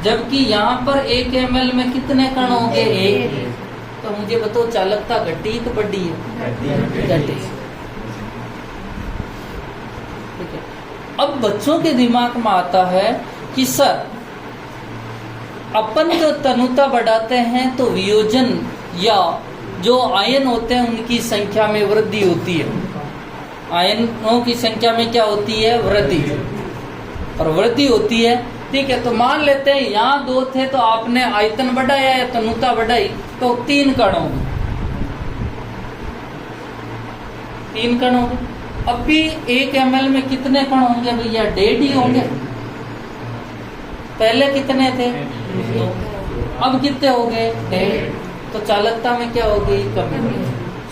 जबकि यहाँ पर 1 ml में कितने कण होंगे? 1। तो मुझे बताओ चालकता घटी कि बढ़ी है? घटी। ठीक है। अब बच्चों के दिमाग में आता है कि सर अपन जो तनुता बढ़ाते हैं तो वियोजन या जो आयन होते हैं उनकी संख्या में वृद्धि होती है। आयनों की संख्या में क्या होती है? वृद्धि, और वृद्धि होती है, ठीक है। तो मान लेते हैं यहाँ 2 थे तो आपने आयतन बढ़ाया या तनुता बढ़ाई तो 3 कण होंगे, 3 कण होंगे। अब भी 1 ml में कितने कण होंगे भैया? 1.5 ही होंगे। पहले कितने थे? 2, अब कितने हो गए? 1.5। तो चालकता में क्या होगी? कमी।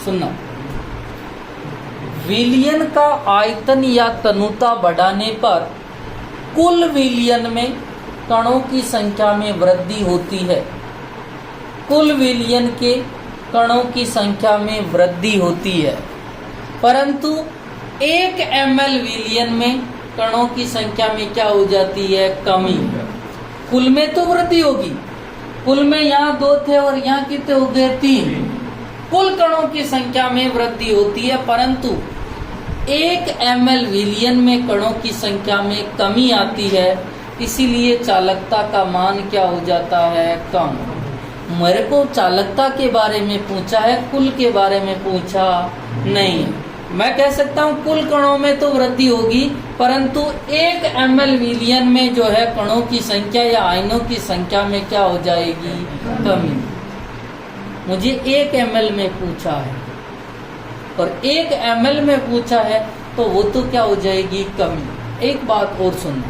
सुनना, विलयन का आयतन या तनुता बढ़ाने पर कुल विलयन में कणों की संख्या में वृद्धि होती है। कुल विलयन के कणों की संख्या में वृद्धि होती है, परंतु 1 ml विलयन में कणों की संख्या में क्या हो जाती है? कमी। कुल में तो वृद्धि होगी, कुल में यहाँ 2 थे और यहाँ कितने हो गए? 3। कुल कणों की संख्या में वृद्धि होती है, परंतु 1 ml विलयन में कणों की संख्या में कमी आती है, इसीलिए चालकता का मान क्या हो जाता है? कम। मेरे को चालकता के बारे में पूछा है, कुल के बारे में पूछा नहीं। मैं कह सकता हूँ कुल कणों में तो वृद्धि होगी, परंतु 1 ml विलयन में जो है कणों की संख्या या आयनों की संख्या में क्या हो जाएगी? कमी। मुझे 1 ml में पूछा है और 1 ml में पूछा है तो वो तो क्या हो जाएगी? कमी। एक बात और सुनना,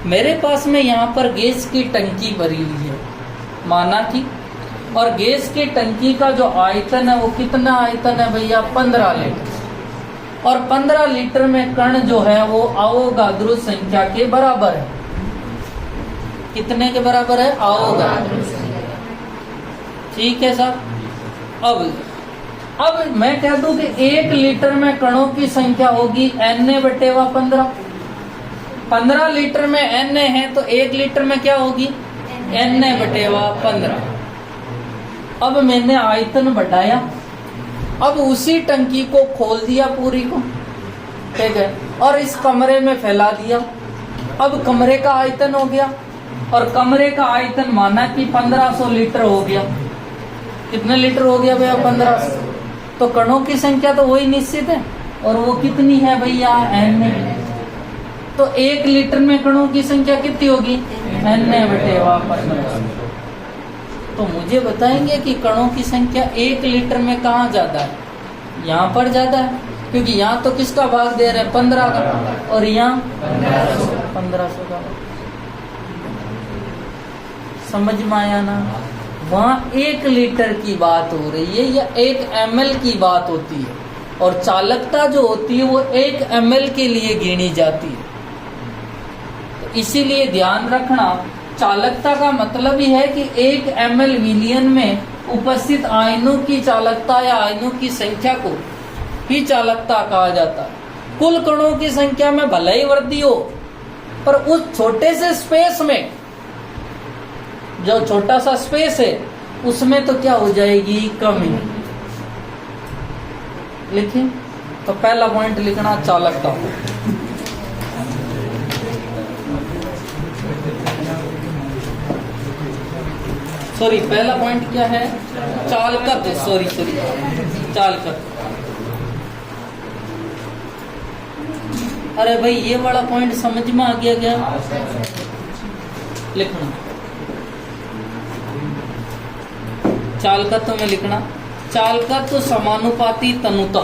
मेरे पास में यहाँ पर गैस की टंकी भरी हुई है, माना कि, और गैस की टंकी का जो आयतन है वो कितना आयतन है भैया? 15 लीटर। और 15 लीटर में कण जो है वो अवोगाद्रो संख्या के बराबर है। कितने के बराबर है? अवोगाद्रो। ठीक है साहब। अब मैं कह दूं कि 1 लीटर में कणों की संख्या होगी Na/15। 15 लीटर में Na है तो 1 लीटर में क्या होगी? Na/15। अब मैंने आयतन बढ़ाया, अब उसी टंकी को खोल दिया पूरी को, ठीक है, और इस कमरे में फैला दिया। अब कमरे का आयतन हो गया, और कमरे का आयतन माना कि 1500 लीटर हो गया। कितने लीटर हो गया भैया? 1500। तो कणों की संख्या तो वही निश्चित है, और वो कितनी है भैया? Na। तो 1 लीटर में कणों की संख्या कितनी होगी? Na/15। तो मुझे बताएंगे कि कणों की संख्या 1 लीटर में कहाँ ज्यादा है? यहाँ पर ज्यादा है, क्योंकि यहाँ तो किसका भाग दे रहे हैं? 15 का, और यहाँ 1500 का। समझ में आया ना? वहाँ 1 लीटर की बात हो रही है या 1 ml की बात होती है, और चालकता जो होती है वो 1 ml के लिए गिनी जाती है। तो इसीलिए ध्यान रखना, चालकता का मतलब ही है कि 1 ml विलयन में उपस्थित आयनों की चालकता या आयनों की संख्या को ही चालकता कहा जाता है। कुल कणों की संख्या में भले ही वृद्धि हो, पर उस छोटे से स्पेस में, जो छोटा सा स्पेस है उसमें तो क्या हो जाएगी? कमी। लिखिए, तो पहला पॉइंट लिखना चालकता। सॉरी पहला पॉइंट क्या है, चालकत्व, सॉरी चालकत्व। अरे भाई ये वाला पॉइंट समझ में आ गया क्या? लिखना चालकत्व में लिखना, चालकत्व समानुपाती तनुता।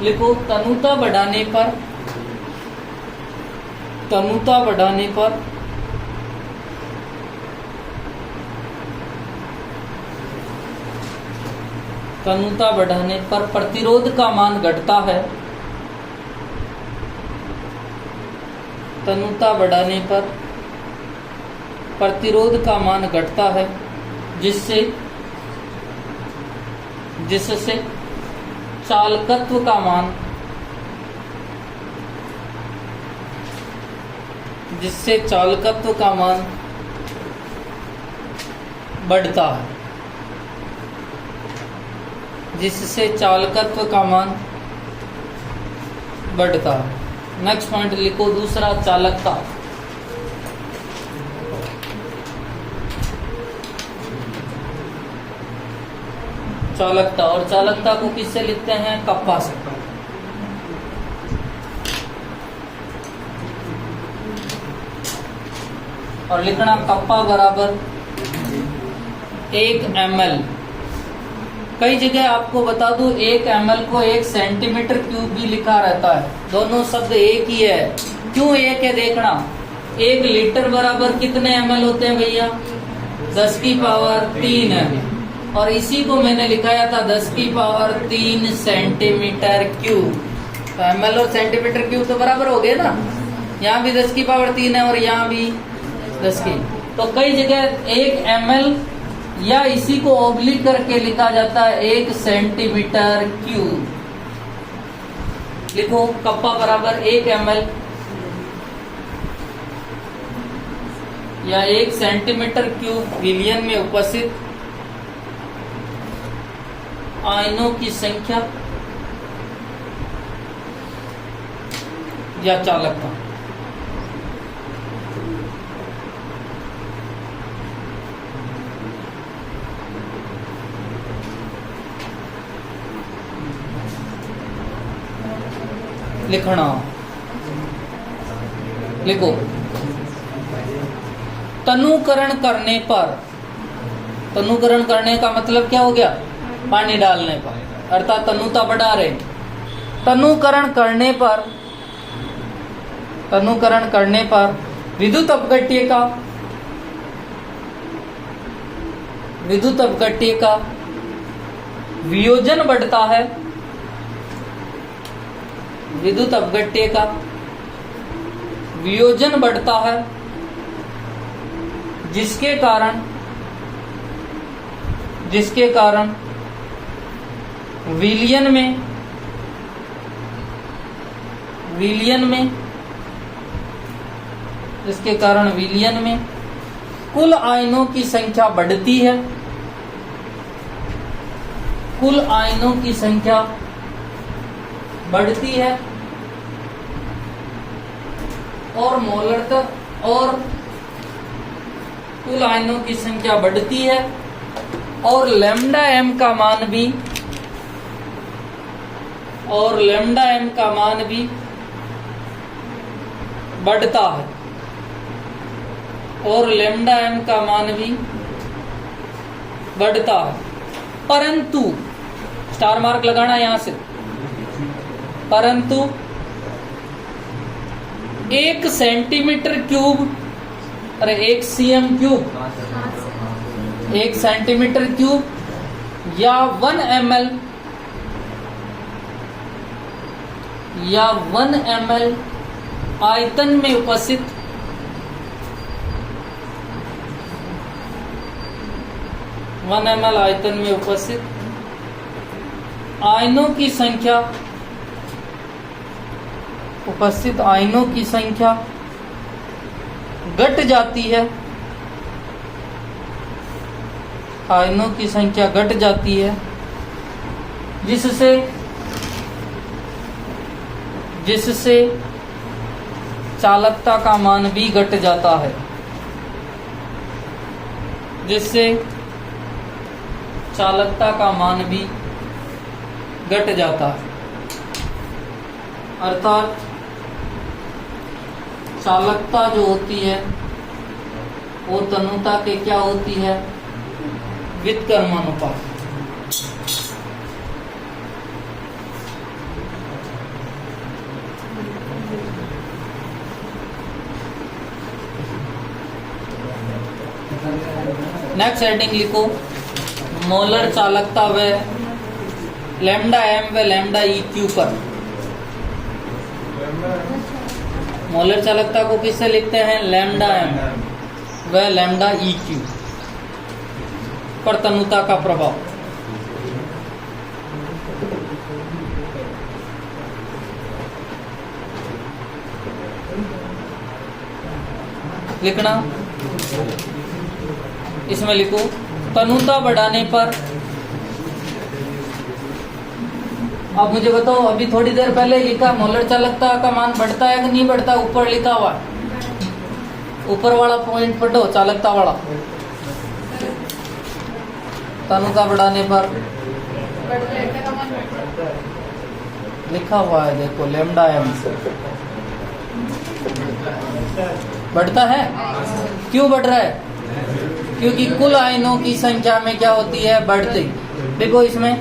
लिखो तनुता बढ़ाने पर, तनुता बढ़ाने पर तनुता बढ़ाने पर प्रतिरोध का मान घटता है। तनुता बढ़ाने पर प्रतिरोध का मान घटता है, जिससे चालकत्व का मान, जिससे चालकत्व का मान बढ़ता है, जिससे चालकत्व का मान बढ़ता है। नेक्स्ट पॉइंट लिखो दूसरा, चालकता। चालकता, और चालकता को किससे लिखते हैं? कप्पा से। और लिखना कप्पा बराबर 1 ml। कई जगह आपको बता दूं 1 ml को 1 सेंटीमीटर क्यूब भी लिखा रहता है, दोनों शब्द एक ही है। क्यों एक है देखना, 1 लीटर बराबर कितने ml होते हैं भैया? 10 की पावर 3 ml। और इसी को मैंने लिखाया था 10 की पावर 3 सेंटीमीटर क्यूब। तो ml और सेंटीमीटर क्यूब तो बराबर हो गए ना, यहाँ भी 10 की पावर 3 है और यहाँ भी 10 की। तो कई जगह 1 ml या इसी को ओब्लिक करके लिखा जाता है 1 सेंटीमीटर क्यूब। लिखो कप्पा बराबर 1 ml या 1 सेंटीमीटर क्यूब विलियन में उपस्थित आयनों की संख्या या चालकता। लिखना, लिखो तनुकरण करने पर, तनुकरण करने का मतलब क्या हो गया? पानी डालने पर, अर्थात तनुता बढ़ा रहे। तनुकरण करने पर, तनुकरण करने पर विद्युत अपघट्य का, विद्युत अपघट्य का वियोजन बढ़ता है। विद्युत अपघट्य का वियोजन बढ़ता है, जिसके कारण विलियन में कुल आयनों की संख्या बढ़ती है। कुल आयनों की संख्या बढ़ती है और मोलरता, और कुल आयनों की संख्या बढ़ती है और लैम्डा m का मान भी, और लैम्डा m का मान भी बढ़ता है, और लैम्डा m का मान भी बढ़ता है। परंतु स्टार मार्क लगाना यहां से, परंतु 1 सेंटीमीटर क्यूब, अरे 1 cm क्यूब, 1 सेंटीमीटर क्यूब या 1 ml या 1 ml आयतन में उपस्थित आयतन में उपस्थित आयनों की संख्या, उपस्थित आयनों की संख्या घट जाती है। आयनों की संख्या घट जाती है जिससे चालकता का मान भी घट जाता है, जिससे चालकता का मान भी घट जाता है। अर्थात चालकता जो होती है वो तनुता के क्या होती है, व्युत्क्रमानुपात। नेक्स्ट हेडिंग लिखो, मोलर चालकता व लैम्डा एम व लैम्डा ई क्यू पर। मोलर चालकता को किससे लिखते हैं, लैम्डा एम व लैम्डा ई क्यू पर तनुता का प्रभाव। लिखना, इसमें लिखो तनुता बढ़ाने पर। अब मुझे बताओ, अभी थोड़ी देर पहले लिखा मोलर चालकता का मान बढ़ता है कि नहीं बढ़ता, ऊपर लिखा हुआ, ऊपर वाला पॉइंट पढ़ो, चालकता वाला। तनुता बढ़ाने पर लिखा हुआ है, देखो लैम्डा एम से बढ़ता है। क्यों बढ़ रहा है, क्योंकि कुल आयनों की संख्या में क्या होती है, बढ़ती। देखो इसमें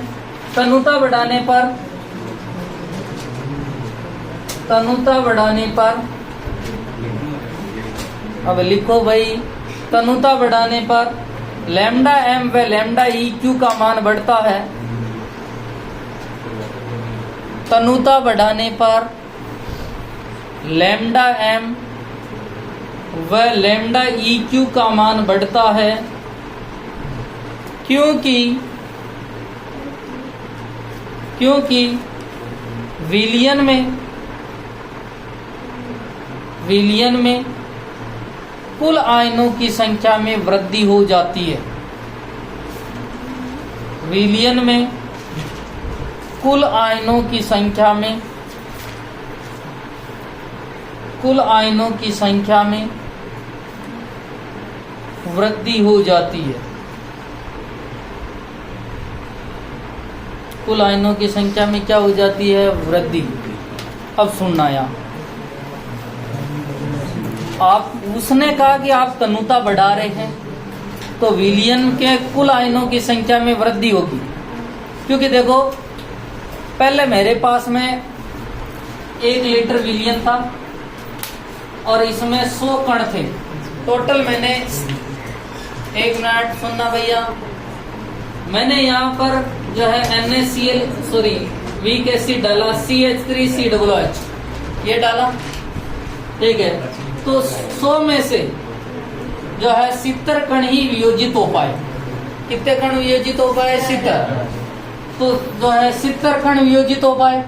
तनुता बढ़ाने पर अब लिखो भाई, तनुता बढ़ाने पर लैम्डा एम व लैम्डा ई क्यू का मान बढ़ता है। तनुता बढ़ाने पर लैम्डा एम व लैम्डा ई क्यू का मान बढ़ता है, क्योंकि विलयन में कुल आयनों की संख्या में वृद्धि हो जाती है। विलयन में कुल आयनों की संख्या में वृद्धि हो जाती है। कुल आयनों की संख्या में क्या हो जाती है, वृद्धि। अब सुनना यहाँ, आप उसने कहा कि आप तनुता बढ़ा रहे हैं तो विलयन के कुल आयनों की संख्या में वृद्धि होगी। क्योंकि देखो, पहले मेरे पास में 1 लीटर विलयन था और इसमें 100 कण थे। टोटल मैंने, एक मिनट सुनना भैया, मैंने यहाँ पर जो है NaCl वीक एसिड डाला, CH3COOH ये डाला, ठीक है। तो 100 में से जो है 70 कण ही वियोजित हो पाए। कितने कण वियोजित हो पाए, 70। तो जो है 70 कण वियोजित हो पाए।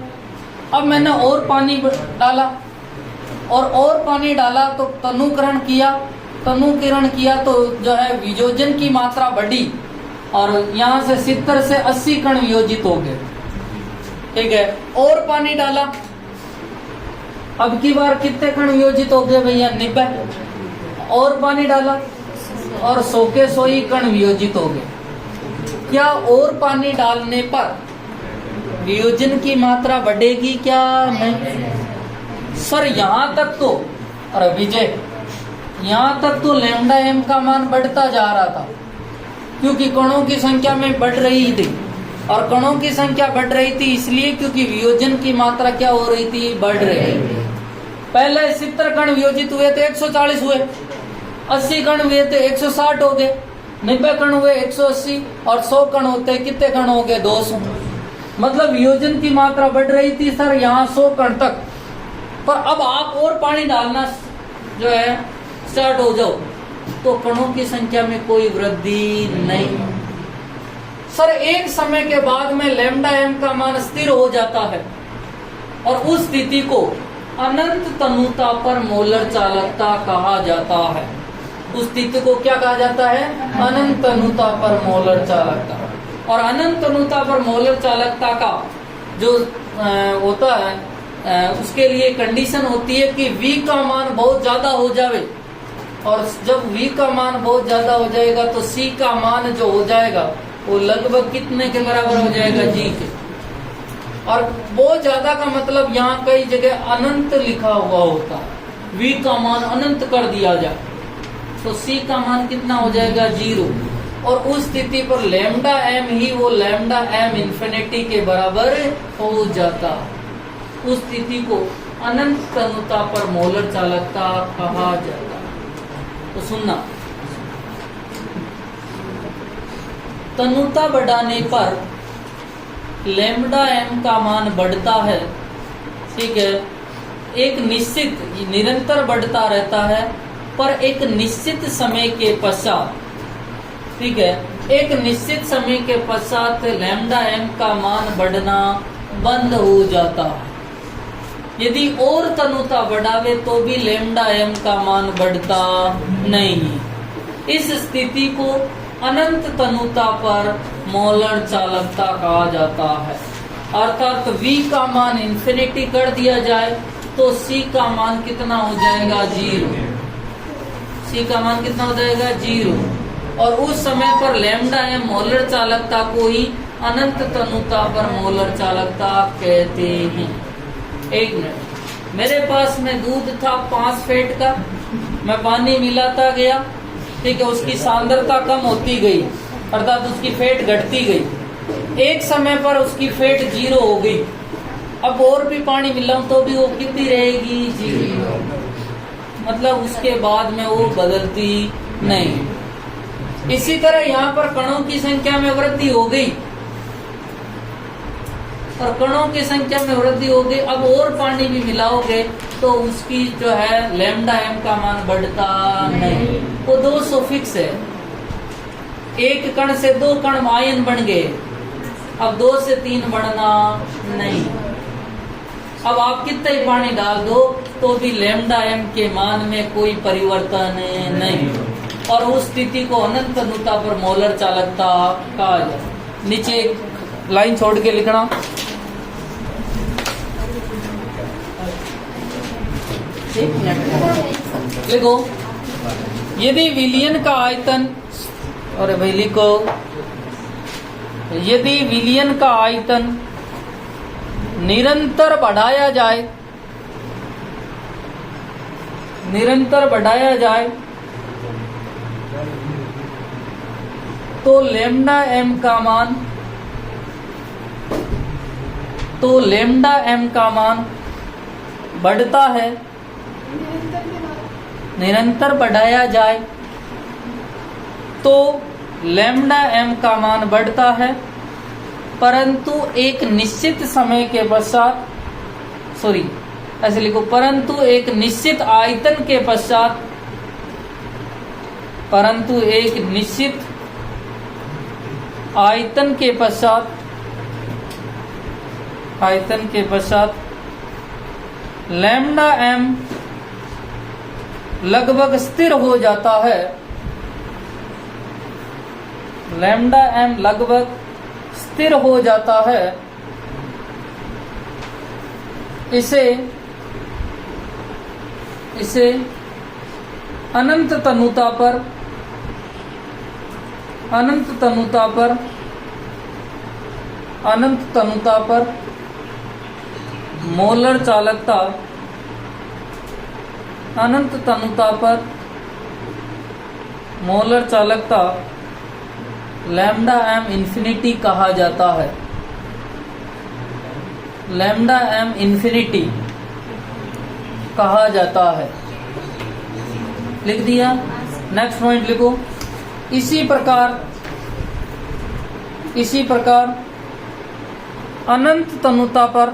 अब मैंने और पानी डाला और पानी डाला तो तनुकरण किया तो जो है वियोजन की मात्रा बढ़ी और यहाँ से 70 से 80 कण वियोजित हो गए, ठीक है। और पानी डाला, अब की बार कितने कण वियोजित हो गए भैया, 90। और पानी डाला और 100 के 100 ही कण वियोजित हो गए। क्या और पानी डालने पर वियोजन की मात्रा बढ़ेगी, क्या नहीं? सर यहाँ तक तो, अरे विजय, यहाँ तक तो लैम्डा एम का मान बढ़ता जा रहा था, क्योंकि कणों की संख्या में बढ़ रही थी। और कणों की संख्या बढ़ रही थी इसलिए क्योंकि वियोजन की मात्रा क्या हो रही थी, बढ़ रही थी। पहले 70 कण वियोजित हुए थे 140 हुए, 80 कण हुए थे 160 हो गए, 90 कण हुए 180 और 100 कण होते कितने कण हो गए, 200। मतलब वियोजन की मात्रा बढ़ रही थी सर यहाँ 100 कण तक। पर अब आप और पानी डालना जो है स्टार्ट हो जाओ तो कणों की संख्या में कोई वृद्धि नहीं। सर एक समय के बाद में लैम्डा एम का मान स्थिर हो जाता है और उस स्थिति को अनंत तनुता पर मोलर चालकता कहा जाता है। उस स्थिति को क्या कहा जाता है, अनंत तनुता पर मोलर चालकता। और अनंत तनुता पर मोलर चालकता का जो होता है उसके लिए कंडीशन होती है कि V का मान बहुत ज्यादा हो जावे, और जब V का मान बहुत ज्यादा हो जाएगा तो C का मान जो हो जाएगा वो लगभग कितने के बराबर हो जाएगा, G के। और बहुत ज्यादा का मतलब यहाँ कई जगह अनंत लिखा हुआ होता है, V का मान अनंत कर दिया जाए तो C का मान कितना हो जाएगा, 0। और उस स्थिति पर लैम्डा m ही वो लैम्डा m इंफिनिटी के बराबर हो जाता है। उस स्थिति को अनंत तनुता पर मोलर चालकता कहा जाता है। तो सुनना, तनुता बढ़ाने पर लैम्डा m का मान बढ़ता है, ठीक है, एक निश्चित निरंतर बढ़ता रहता है, पर एक निश्चित समय के पश्चात, ठीक है, एक निश्चित समय के पश्चात लैम्डा m का मान बढ़ना बंद हो जाता है। यदि और तनुता बढ़ावे तो भी लैम्डा m का मान बढ़ता नहीं। इस स्थिति को अनंत तनुता पर मोलर चालकता कहा जाता है। अर्थात V का मान इंफिनिटी कर दिया जाए तो C का मान कितना हो जाएगा, 0। C का मान कितना हो जाएगा, 0। और उस समय पर लैम्डा m मोलर चालकता को ही अनंत तनुता पर मोलर चालकता कहते हैं। एक मिनट, मेरे पास में दूध था 5 फेट का, मैं पानी मिलाता गया, ठीक है, उसकी सांद्रता कम होती गई, अर्थात उसकी फेट घटती गई। एक समय पर उसकी फेट 0 हो गई। अब और भी पानी मिलाऊं तो भी वो कितनी रहेगी, 0। मतलब उसके बाद में वो बदलती नहीं। इसी तरह यहाँ पर कणों की संख्या में वृद्धि हो गई, और कणों की संख्या में वृद्धि हो गई। अब और पानी भी मिलाओगे तो उसकी जो है लैम्डा m का मान बढ़ता नहीं। वो 200 फिक्स है। एक कण से 2 कण आयन बन गए, अब 2 से 3 बढ़ना नहीं। अब आप कितना ही पानी डाल दो तो भी लैम्डा m के मान में कोई परिवर्तन नहीं, और उस स्थिति को अनंत तनुता पर मोलर चालकता कहा जाए। नीचे एक लाइन छोड़ के लिखना, लिखो, यदि विलयन का आयतन, अरे भाई लिखो, यदि विलयन का आयतन निरंतर बढ़ाया जाए, निरंतर बढ़ाया जाए तो लैम्डा m का मान, तो लैम्डा m का मान बढ़ता है। निरंतर बढ़ाया जाए तो लैम्डा m का मान बढ़ता है, परंतु एक निश्चित समय के पश्चात, सॉरी ऐसे लिखो, परंतु एक निश्चित आयतन के पश्चात, परंतु एक निश्चित आयतन के पश्चात, आयतन के पश्चात लैम्डा m लगभग स्थिर हो जाता है। लैम्डा m लगभग स्थिर हो जाता है। इसे अनंत तनुता पर, अनंत तनुता पर, अनंत तनुता पर मोलर चालकता, अनंत तनुता पर मोलर चालकता लैम्डा m इंफिनिटी कहा जाता है। लैम्डा m इंफिनिटी कहा जाता है। लिख दिया। नेक्स्ट पॉइंट लिखो, इसी प्रकार अनंत तनुता पर,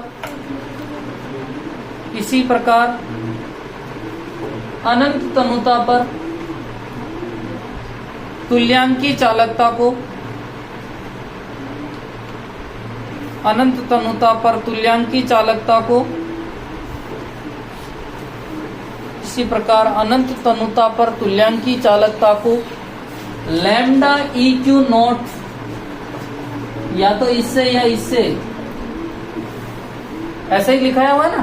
इसी प्रकार अनंत तनुता पर तुल्यांकी चालकता को, अनंत तनुता पर तुल्यांकी चालकता को, इसी प्रकार अनंत तनुता पर तुल्यांकी चालकता को लैम्डा EQ नॉट या तो इससे या इससे, ऐसे ही लिखा हुआ है ना,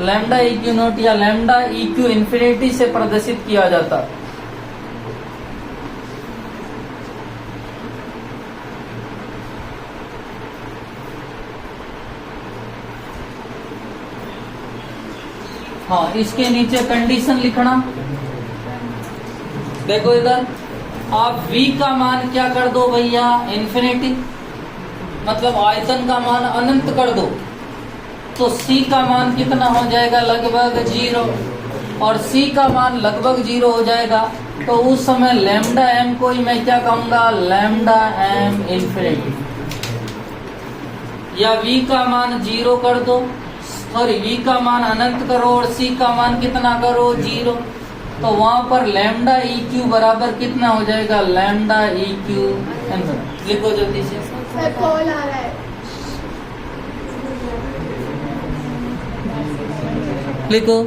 लैम्डा EQ नॉट या लैम्डा EQ इन्फिनिटी से प्रदर्शित किया जाता। हाँ, इसके नीचे कंडीशन लिखना। देखो इधर आप V का मान क्या कर दो भैया, इन्फिनिटी, मतलब आयतन का मान अनंत कर दो, तो C का मान कितना हो जाएगा, लगभग 0, और C का मान लगभग 0 हो जाएगा। तो उस समय लैम्डा M को ही मैं क्या कहूंगा, लैम्डा M इन्फिनिटी। या V का मान 0 कर दो, सॉरी V का मान अनंत करो और C का मान कितना करो, 0, तो वहां पर लैम्डा EQ बराबर कितना हो जाएगा, लैम्डा EQ इन्फिनिटी। लिखो जल्दी से, कॉल आ रहा है। लिखो।